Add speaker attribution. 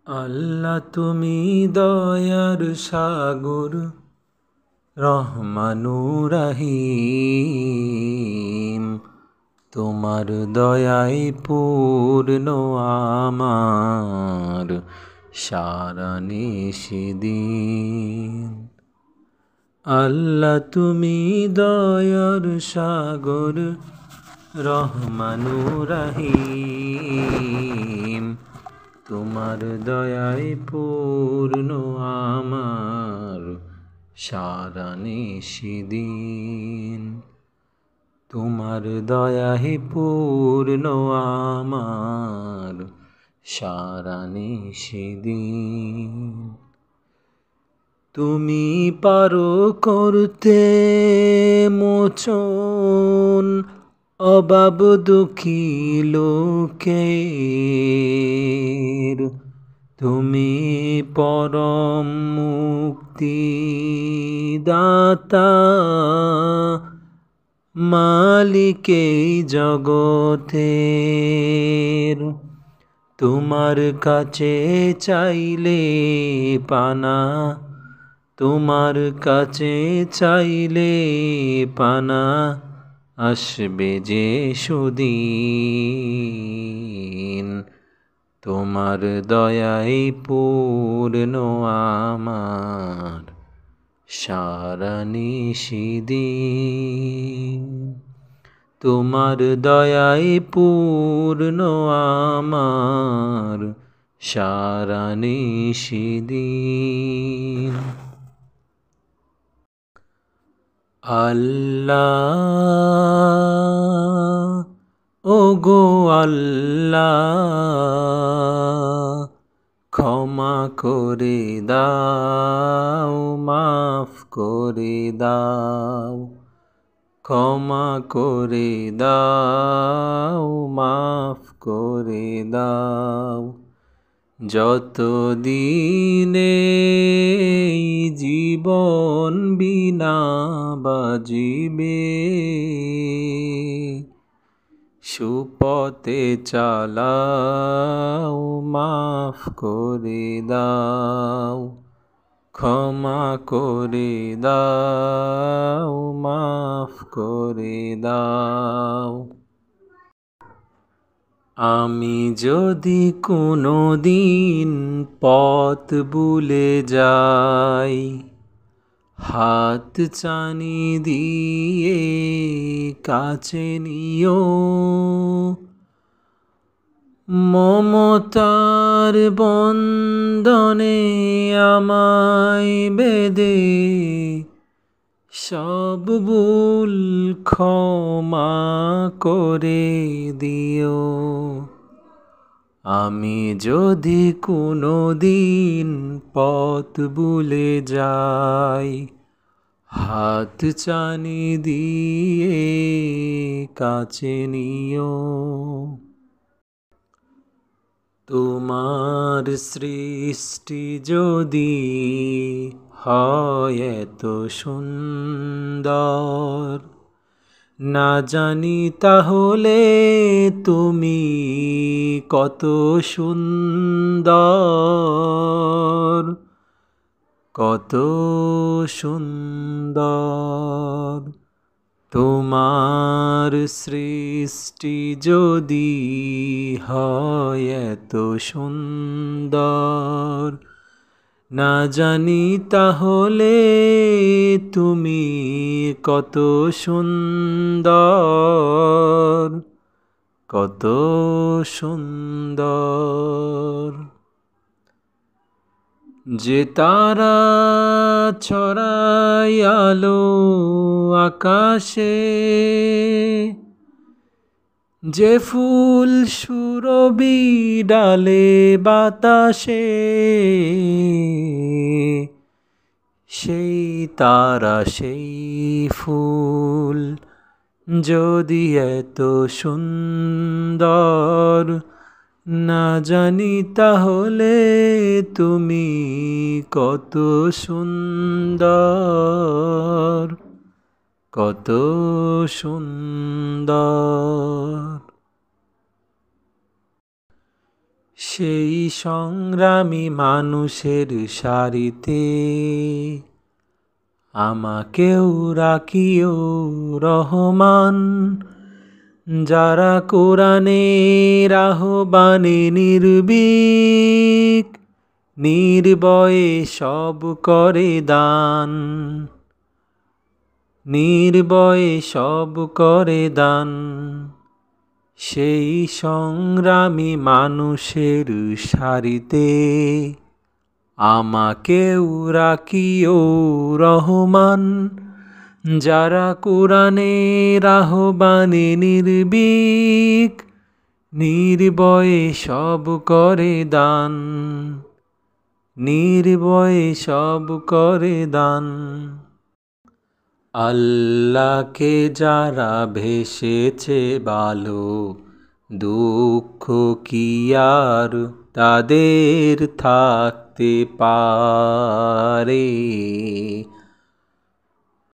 Speaker 1: আল্লাহ তুমি দয়ার সাগর, রহমানুর রহিম। তোমার দয়ায় পূর্ণ আমার সারা নিশিদিন। আল্লাহ তুমি দয়ার সাগর, রহমানুর রহিম। তোমার দয়ায় পূর্ণ আমার সারা নিশিদিন। তোমার দয়ায় পূর্ণ আমার সারা নিশিদিন। তুমি পারো করতে মোচন অভাব দুঃখী লোকের। তুমি পরম মুক্তি দাতা, মালিকে জগতের। তোমার কাছে চাইলে পানা, তোমার কাছে চাইলে পানা, আসবে যে সুদিন। তোমার দয়ায় পূর্ণ আমার সারা নিশিদিন। তোমার দয়ায় পূর্ণ আমার সারা নিশিদিন। আল্লাহ ওগো আল্লাহ, ক্ষমা করে দাও, মাফ করে দাও। ক্ষমা করে দাও, মাফ করে দাও। যত দিনে জীবন বিনা বাজিবে, সুপথে চালাও, মাফ করে দাও। ক্ষমা করে দাও, মাফ করে দাও। আমি যদি কোনো দিন পথ ভুলে যাই, হাত চানি দিয়ে কাছে নিও। মমতার বন্ধনে আমায় বেঁধে সব ভুল ক্ষমা করে দিও। আমি যদি কোনো দিন পথ ভুলে যাই, হাত চানি দিয়ে কাছে নিও। তোমার সৃষ্টি যদি হয় এত সুন্দর, না জানি তাহলে তুমি কত সুন্দর, কত সুন্দর। তোমার সৃষ্টি যদি হয় এত সুন্দর, না জানি তাহলে তুমি কত সুন্দর, কত সুন্দর। যে তারা ছড়াই আলো আকাশে, যে ফুল সুরভি ডালে বাতাসে, সেই তারা সেই ফুল যদি এত সুন্দর, না জানি তাহলে তুমি কত সুন্দর, কত সুন্দর। সেই সংগ্রামী মানুষের সারিতে আমাকেও রাখিও রহমান, যারা কোরআনের আহ্বানে নির্ভীক, নির্ভয়ে সব করে দান, নির্ভয়ে সব করে দান। সেই সংগ্রামী মানুষের সারিতে আমাকেও রাখিও রহমান, যারা কোরআনের আহ্বানে নির্ভীক, নির্ভয়ে সব করে দান, নির্ভয়ে সব করে দান। আল্লাহকে যারা ভেসেছে ভালো, দুঃখ কি আর তাদের থাকতে পারে।